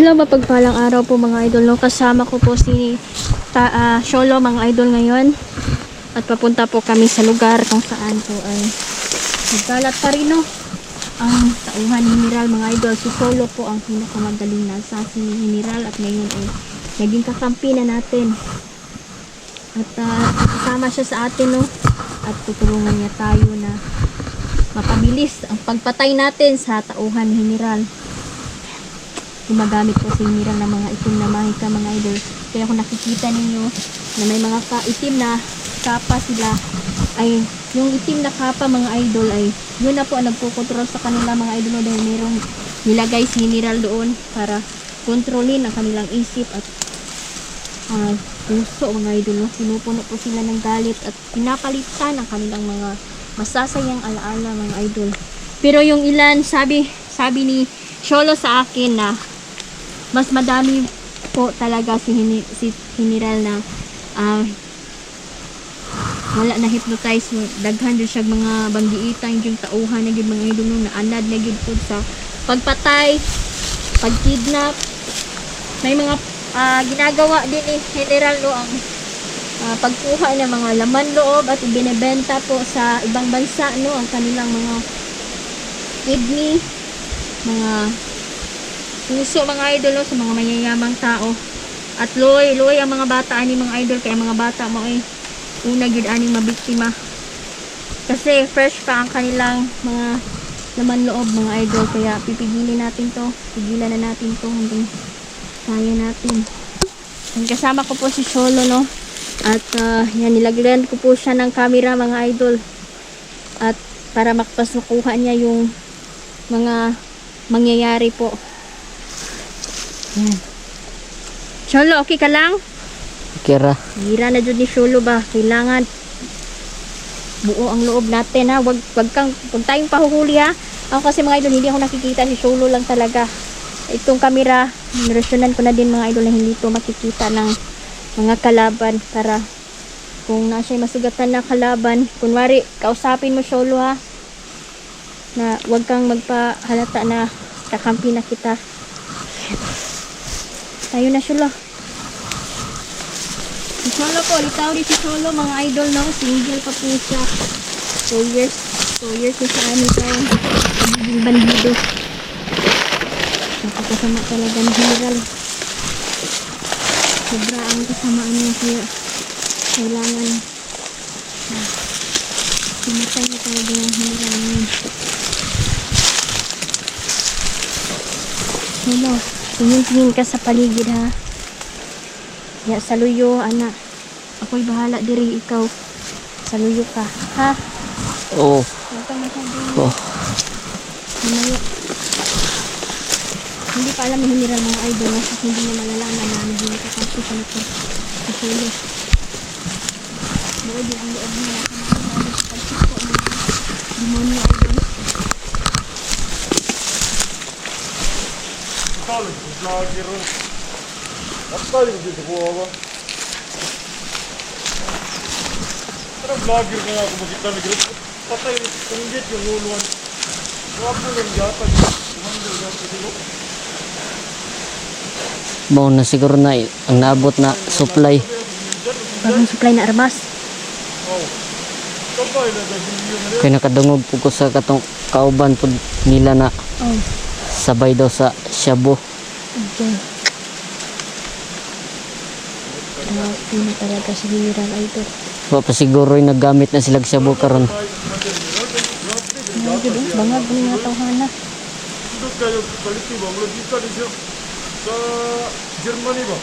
Hello, mapagpalang araw po mga idol. No? Kasama ko po si Sholo mga idol ngayon. At papunta po kami sa lugar kung saan po ay nagkalat pa rin no? Ang tauhan ni General mga idol. Si Sholo po ang pinakamagaling na assassin ni General at ngayon ay naging kakampi na natin. At kasama siya sa atin no? At tutulungan niya tayo na mapabilis ang pagpatay natin sa tauhan ni General. Gumagamit po si General ng mga itim na mahika mga idol. Kaya kung nakikita ninyo na may mga itim na kapa sila, ay yung itim na kapa mga idol ay yun na po ang nagkukontrol sa kanila mga idol, dahil mayroong nilagay si General doon para kontrolin ang kanilang isip at puso mga idol. No? Pinupuno po sila ng galit at pinapalitan ang kanilang mga masasayang alaala mga idol. Pero yung ilan, sabi ni Sholo sa akin na mas madami po talaga si General na wala na hypnotize. Daghan din siya mga banggiitang yung tauhan na mga idol nung naanad na gid po sa pagpatay, pagkidnap. May mga ginagawa din ni General no, ang pagkuha ng mga laman loob at ibinebenta po sa ibang bansa no, ang kanilang mga kidney, mga puso mga idol no, sa mga mayayamang tao. At loy ang mga bata ani mga idol, kaya mga bata mo ay una gid aning mabiktima kasi fresh pa ang kanilang mga laman loob mga idol. Kaya pipigilan na natin to hanggang kaya natin. And kasama ko po si Sholo no, at yan, nilagyan ko po siya ng camera mga idol at para makapasukuha niya yung mga mangyayari po. Yan. Sholo, okay ka lang? Kira. Hira na dyan ni Sholo ba? Kailangan buo ang loob natin ha. Wag tayong pahuhuli ha. Ako kasi mga idol, hindi ako nakikita, si Sholo lang talaga. Itong camera, niresyonan ko na din mga idol na hindi to makikita ng mga kalaban, para kung nasa masugatan na kalaban, kunwari kausapin mo Sholo ha, na wag kang magpahalata na kakampi na kita. Tayo na Sholo. Si Sholo po, litaw rin si Sholo mga idol no, single pa po siya. 2 years na sa amin tayo magiging bandido. Nakakasama talaga ng General. Sobra ang kasamaan niya, kaya kailangan simatay niya talaga ng General niya. Hello, tingin ka sa paligid ha. Ya, saluyo anak. Ako'y bahala diri, ikaw saluyo ka ha. Oo. Huwag kang masyadong lumayo. Hindi pa alam ni General mga idol no? At hindi niya malalaman na hindi nakakampi siya na sa Sholo. Buo din ang loob niya sa pagsuko ng demonyo idol. Talent is vlogger. Wat talent dito po ako? Pero vlogger na ako makita na group. Patay tunggit yung uluan. Huwag mo lang yata. Kumandal yata dito. Mau na siguro na ang naabot na supply. Bagong supply na armas. Oh. Kapay na video na rin. Kaya nakadungog po ko sa katong kauban po nila na Oh, sabay daw sa Shabu. okay. Hindi na talaga si General idol. Wa pa siguro yung naggamit na silang Shabu karon. Bangag ni nga tawhana. Ito kayo kaliti ba? Mula dito din siya. Sa Germany ba?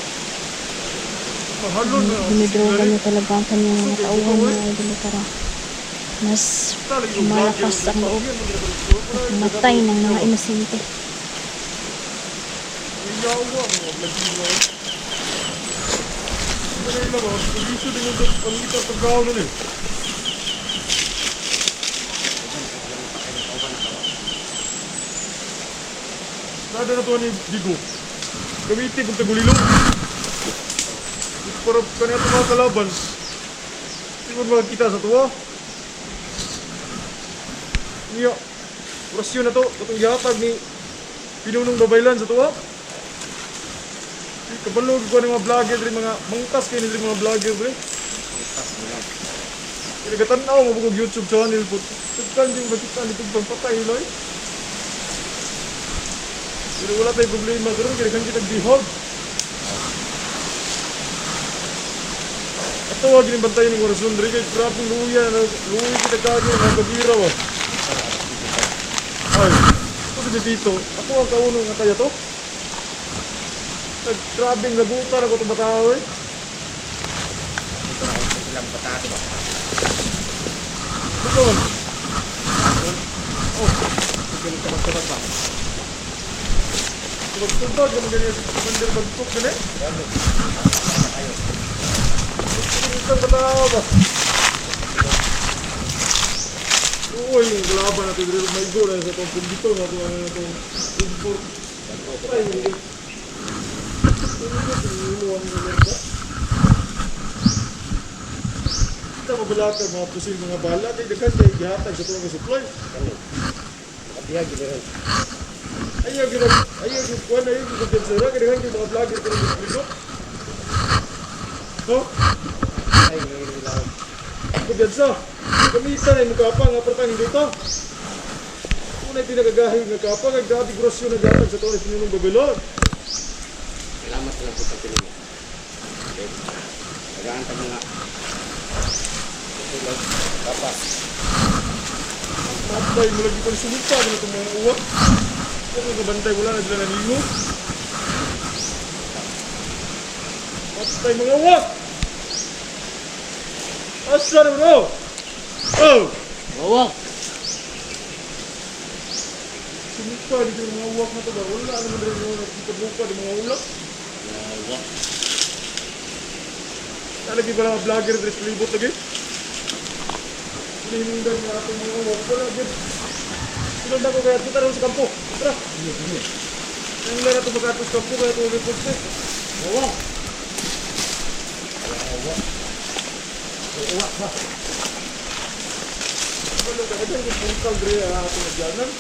Mahalon na. Dinidroga niya talaga ang kanyang mga tauhan mga idol para mas malakas ang loob at matay ng mga inosente. Iyawa mga vlogger. Ito na ilang ba? Pag-iso din yung pangita pag-gawa na rin. Nada na ito ni Digo. Gamitin kung tagulilong. Para kanina ito mga kalaban. Hindi mo makikita sa tuwa. Niya. Orasyon na to. Itong gihatag ni Pinunong Babaylan sa tuwa. Kabalog ko ng mga vlogger rin, mga mangkas kayo nila mga vlogger rin. Kinagatan-aw, mabugog YouTube channel po. Tagkan yung makita nito bang patay, Loy. Pero wala tayong problema karon, kinagan kita bihog. Ito wag yung bantayan ng orason rin, kaya grabe luya, luya kita kagin, mga bagira ba. Ay, ito si Tito, ako ang kaunong nga kaya to. Grabing nagutan ako itong batao eh. Ito man. Oh, tabag-tabag ba? Tabag-tabag, naman ganyan sa commander bagtok din eh. Itong batao ba? Uy, yung galaban natin dito, may goal sa itong pundito na itong import. Ay, hindi. Kita mabalakag mga pusil mga bala kay daghan kay gihatag sa tulong supply. Ayaw gyud kuan ayo gyud sira kay daghan kay mga vlogger ko dito. No? Ay, ilaw. Kudyadsa. Kamita na yung kapang nga pertang dito. Unay pinagagahi nga kapang ay grabe grosyo na gatag sa tulong sinunong Babylon. Salamat lang po sa piling. Okay. Nag-aantag mga. Ito Papa. Matay mo lagi pa ni sumita mo na itong mga uwak. Kung nabantay wala na sila naningo. Matay mga uwak! Asa na bro? Oh! Wawak! Sumita dito yung mga uwak na ito ba? Wala naman rin yung nagbuka ng mga ulak. Wawak! Lagi ba mga vlogger dress libot lagi? Hinihindan nga itong mga uwak. Wala dyan. Sinundan ko kaya kita rin sa kampo. Tara! Nang lang ito magkato sa kampo kaya ito report ko. Wawak! Uwak ba? Wala ka dyan kung pungkal dre ang ating nagyanan.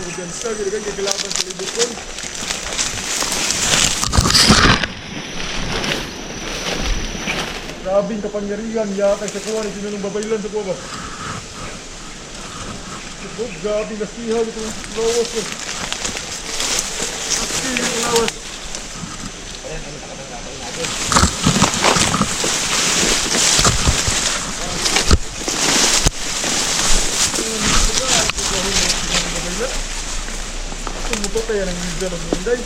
Organisa, gitu kan, kegelapan sa libot ko. Grabing kapangyarihan yata sa kuha ni sinunong babaylan sa kuha ba? Grabe nasihaw itong lawas ko. Nasihaw yung lawas. Tumutay yan ang hila ng hinday.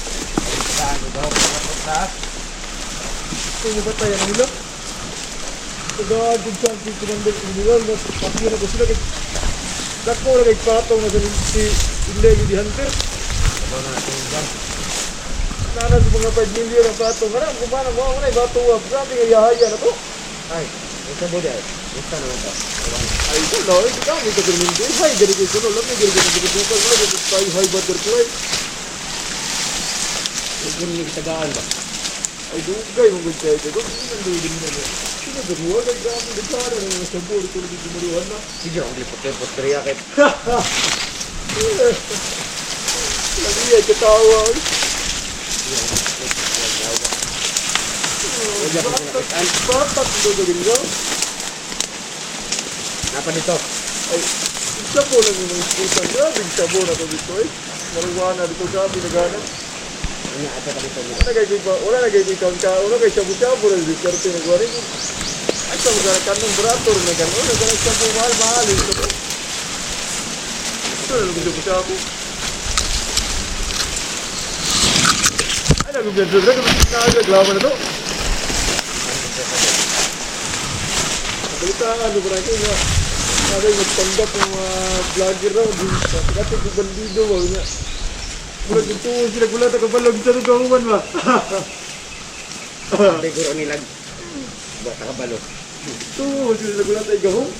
Tumutay yan ang hila. Tagaan kung saan si Commander General na pakira ko sila kay dako na kay patong na si Inday di Hunter. Nana sa mga 5 million ang patong. Karang kumana mo ako na ibatuwa. Grabe nga yahaya na to. Ay, ito mo dahil. Ito naman ito. Ay, ito na. Ito ka. Ito ka rin. Ay, ganito ito. Alam niyo, ganito ito. Wala ito tayo high butter ko ay. Ito yung tagaan ba? Ay, dugay mong ganda ito. Hindi nang din na niya. Sino ba mo? Ay, grabe. Nagkara na yung sabor. Ito na dito maruhan na. Sige, ang lipot-lipot kaya kay. Lagi ay katawa. Batak ito gawin ko. Napa dito? Ay, isa po lang yung mga ispusan. Grabing sabo na ito dito eh. Marijuana dito grabe nagana. Ano ata ka dito? Wala na kayo ikaw ka. Wala kayo shabu-shabu na dito. Pero pinagwari ko. Ay, sa mga kanong brator na gano'n. Nagana shabu mahal-mahal. Ito na lang shabu-shabu. Ay, nagubyan-subra. Nagaglaman na ito. Balitaan, ano ba kayo nga? Sabi, magpanggap ng mga vlogger raw. Kasi kung bandido ba, nga. Bulag yung tuon sila, gulat ako balog sa tugawan ba? Sabi ko nilag. Buat ka balok. Tuh, sudah nagulat tayo gahong.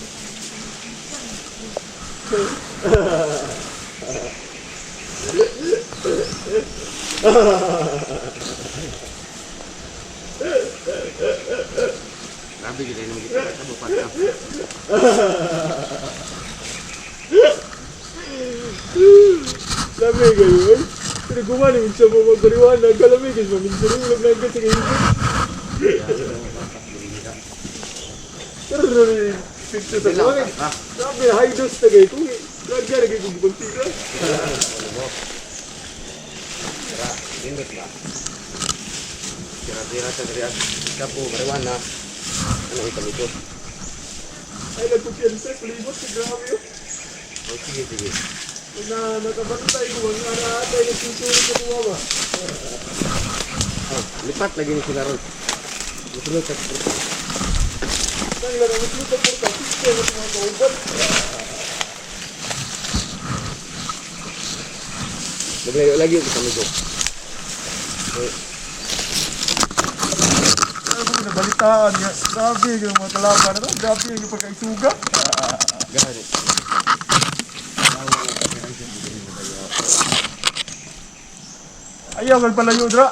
Grabe gila ini kita sa bupat na. Lamig kayo, eh. Pero gumaling siya mo magkariwanag. Kalamig, is maminsan yung ulam lang kasi kayo. Pero picture sa buwan. Sabi na high dose na kayo. Kung lagyan na kayo kung buntira. Tira, indot ba? Tira-tira sa dari kapo marijuana. Ano itam ito? Ay, nagpupiyansa. Kulibot, grabe yun. Oh, sige. Pag nakabato tayo kung ang tayo nagsusunod sa buwawa. Oh, lipat lagi ni sila ron. Musulot sa purta. Saan lang ang musulot sa purta? Siste na mga kauban. Maglayo lagi yung kasama ko. Ano mo nabalitaan niya? Grabe yung mga kalaban na to. Grabe yung pagkaisuga. Gani. Ayaw, magpalayo, Dra.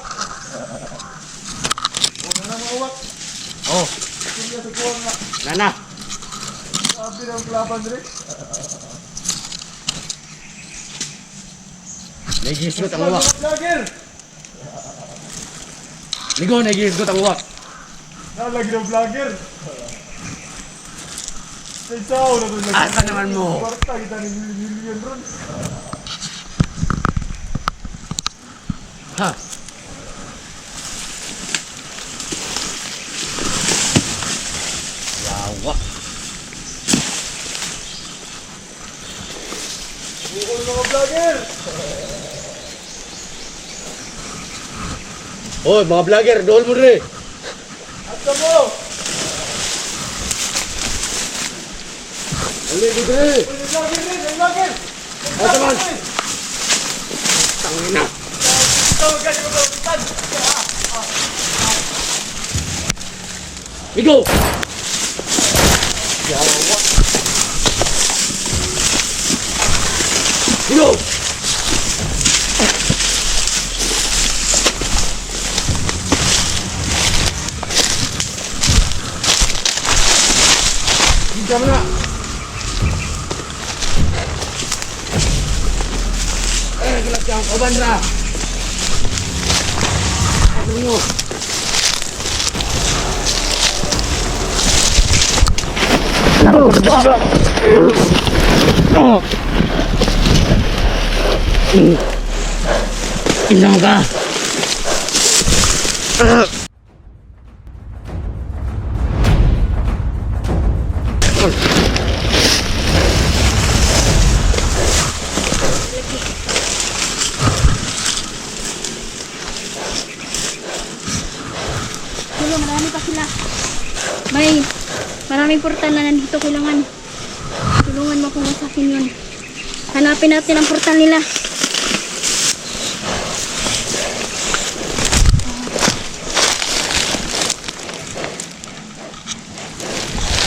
Huwag na lang mawak. Oh, Sige sa kuwang nga. nana. Grabe na ang kalaban, Dre. Nagigisgot ang uwak. Vlogger! Ligo, nagigisgot ang uwak. Nalagi ng vlogger. Sa isaw na doon. Asa naman mo? Kwarta, kita ng million ron. Ha? Yawa. Bukol mga vlogger! Hoy, mga vlogger, doon mo rin. At ka mo! Ano yung dito rin? May vlogger rin! May vlogger! Asa man? Tangina. Tawagan yung mga kapitan! Ligo! Yawa! Ligo! Hinta mo na! Ay, nagulat ka ang kauban ra! Ano nyo? Ilang ka! Tulo, marami pa sila. Maraming portal na nandito kailangan. Tulungan mo kung sa akin yun. Hanapin natin ang portal nila.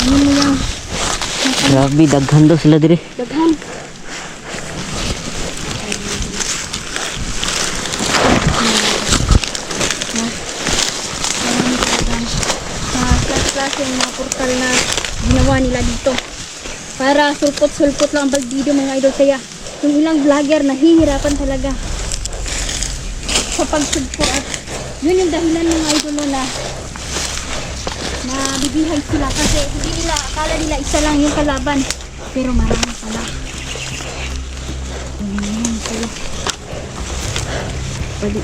Ano mo yan? Grabe, daghan daw sila dire. Daghan. Klase yung mga portal na ginawa nila dito. Para sulpot-sulpot lang ang baldido mga idol. Kaya yung ilang vlogger nahihirapan talaga sa pagsugpo. At yun yung dahilan ng idol na mabibihay sila. Kasi hindi nila, akala nila isa lang yung kalaban. Pero marami pala. Ayan pala. Pwede.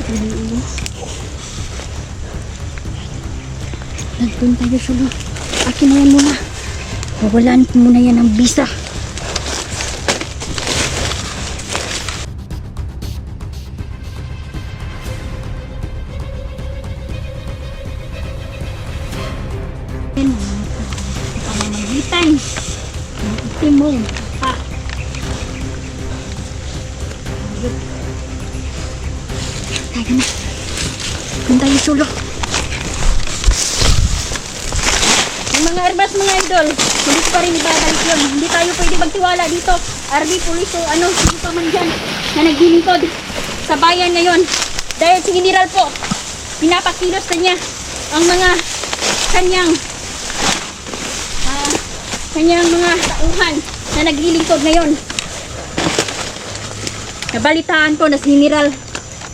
Nandun tayo sulo. Akin na yan muna. Mawalaan ko muna yan ng bisa. Yan. Pamamagitan. Ang itim mo. Ha. Tayo na. Doon tayo sulo. Yung mga armas mga idol, hindi ko pa rin ibabalik yun. Hindi tayo pwede magtiwala dito. Army, police, o ano, sino pa man dyan na naglilingkod sa bayan ngayon. Dahil si General po, pinapakilos na niya ang mga kanyang mga tauhan na naglilingkod ngayon. Nabalitaan ko na si General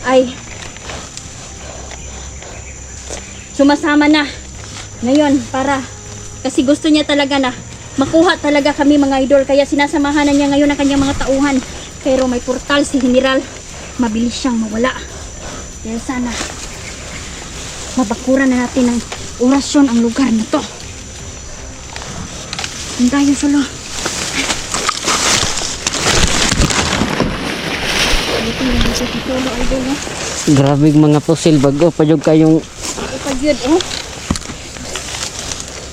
ay sumasama na ngayon para kasi gusto niya talaga na makuha talaga kami mga idol, kaya sinasamahan na niya ngayon ang kanyang mga tauhan. Pero may portal si General, mabilis siyang mawala. Kaya sana mabakuran na natin ng orasyon ang lugar na to. Hindi tayo solo. Ito yung dito si Solo idol, no? Grabe mga pusil bago pa jud kayong Ipagyod, oh.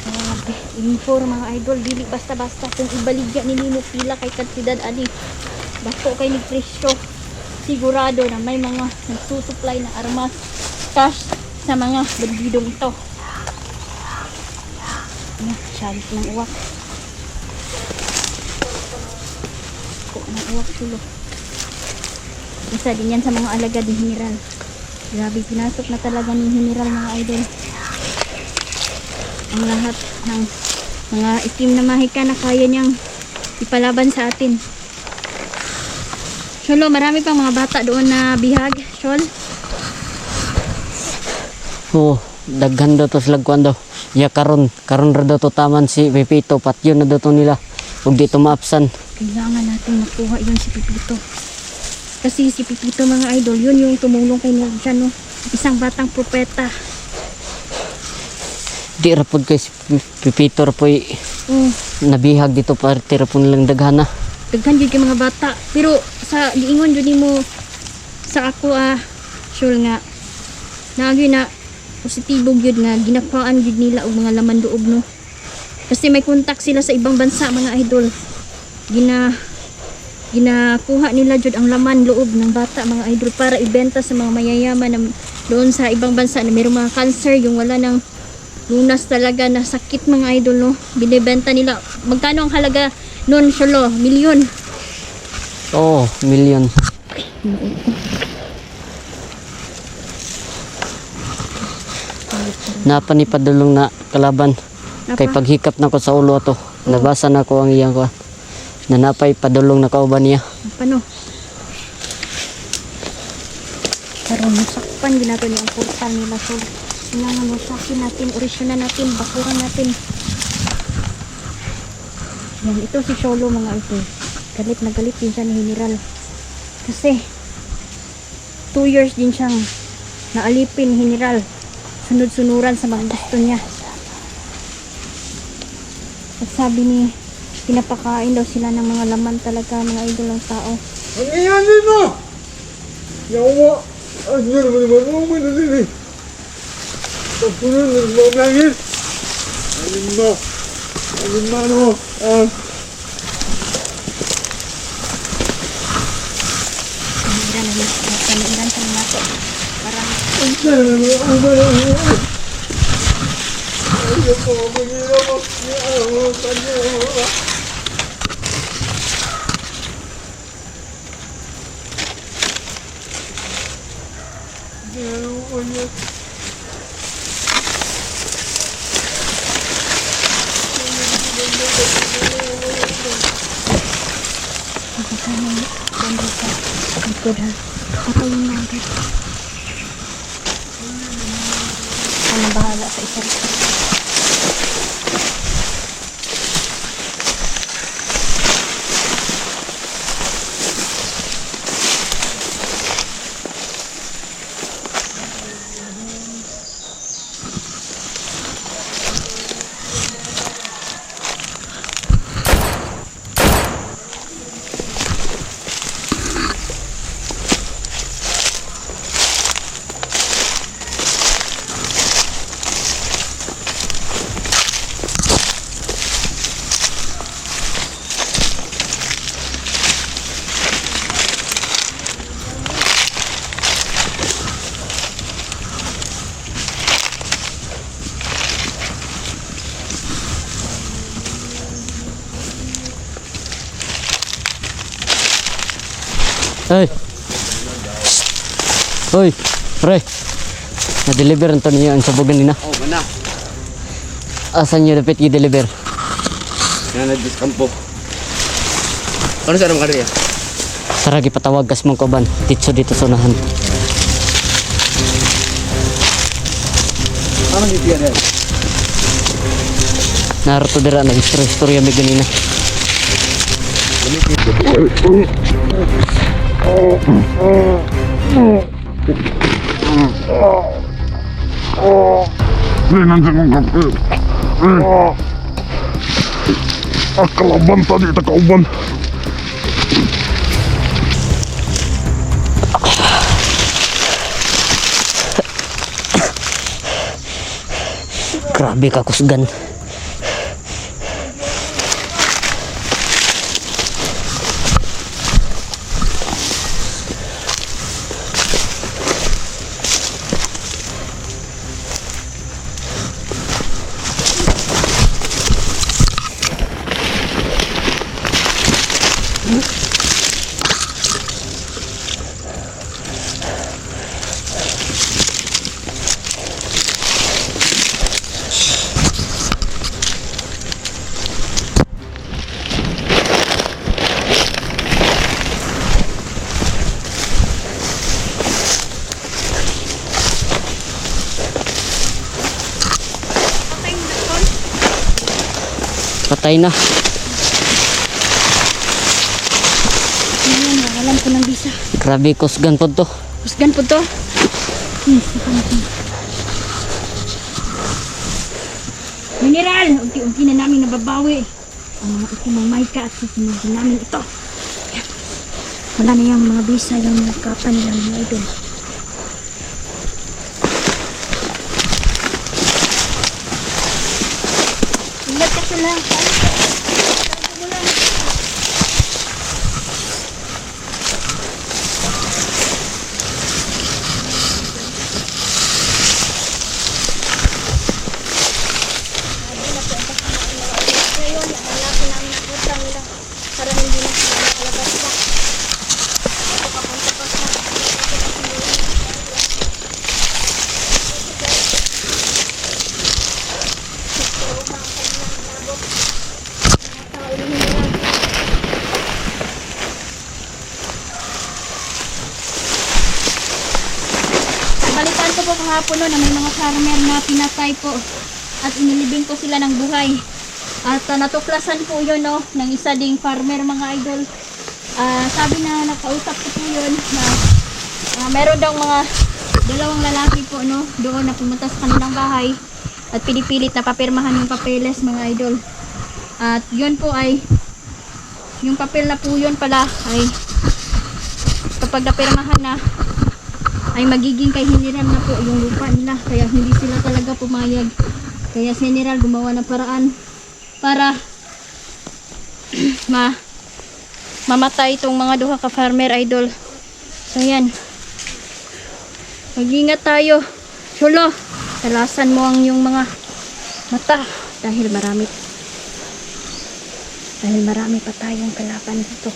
Grabe. Info mga idol, dili basta-basta kung ibaligya ni Nino pila kay kantidad ani. Bako kay ni presyo. Sigurado na may mga nagsusupply na armas, cash sa mga bandidong ito. Shalit ng uwak. Ng uwak sulo. Isa din yan sa mga alagad ni General. Grabe, pinasok na talaga ni General mga idol ang lahat ng mga itim na mahika na kaya niyang ipalaban sa atin. Sholo, marami pang mga bata doon na bihag, Shol. oh, daghan daw to sila kuan daw. Ya karon ra daw to taman si Pipito, patyon na daw to nila. Ug dito maapsan. Kailangan natin makuha yun si Pipito. Kasi si Pipito mga idol, yun yung tumulong kay Nerjan, no? Isang batang propeta. Di ra pud kay si Pipito ra po'y Oh, nabihag dito parte ra po nilang daghan na. daghan yun kay mga bata. Pero sa giingon yun mo sa ako sure nga naagyo na positibo yun nga ginakuhaan yun nila og mga laman loob, no? Kasi may contact sila sa ibang bansa mga idol. Ginakuha nila jud ang laman loob ng bata mga idol para ibenta sa mga mayayaman na doon sa ibang bansa na mayroong mga cancer, yung wala ng lunas talaga na sakit mga idol, no? Binibenta nila. Magkano ang halaga noon, Sholo? Milyon. Oh, million. Napa ni padulong na kalaban. Kay paghikap na ko sa ulo ato. Nabasa na ko ang iyang kuan. Nanapay padulong na kauban niya. Paano? Karon masakpan din natin yung portal nila, so kailangan masakin natin, orisyonan natin, bakuran natin. Yan, ito si Sholo mga ito. Galit na galit din siya ni General. Kasi 2 years din siyang naalipin ni General. Sunod-sunuran sa mga gusto niya. At sabi ni, pinapakain daw sila ng mga laman talaga, mga idol ng tao. Ang iyanin mo! Yawa! Ano naman na din eh. Pagpunan na mga langit. Alin mo? Ano? Paniran sa mga to. Parang Ayaw ko, maghirap ako. likod ha. Patayin mo agad. Ano bahala sa isa. Hoy. Hoy, pre. Na-deliver ang niyo ang sabugan nina. Oh, mana. Asan niyo dapat i-deliver? Yan na diskampo. Ano sa ramang kariya? Tara gipatawag kas mong kauban. Dito sa unahan. Ano hindi yan? Naruto dira na istorya mi ganina. Nandiyan kong kape. Kalaban tadi, takauban. Grabe ka kusgan. Patay na. Ayan, alam ko ng bisa. Grabe kusgan po to. Husgan po to. Mineral! Unti-unti na namin nababawi ang mga itimang maika at susunod din namin ito. Wala na yung mga bisa, yung mga kapa nilang mga idol. Ingat ka sila. Balikan ko po kahapon no, na may mga farmer na pinatay po at inilibing ko sila ng buhay. At natuklasan po yun no, ng isa ding farmer mga idol. Sabi na nakausap ko po yun na meron daw mga dalawang lalaki po no, doon na pumunta sa kanilang bahay at pinipilit na papirmahan yung papeles mga idol. At yun po ay yung papel na po yun pala ay kapag napirmahan na ay magiging kay General na po yung lupa nila, kaya hindi sila talaga pumayag. Kaya si General gumawa ng paraan para mamatay itong mga duha ka farmer idol. So yan, mag-ingat tayo. Chulo, talasan mo ang yung mga mata dahil marami pa tayong kalaban dito.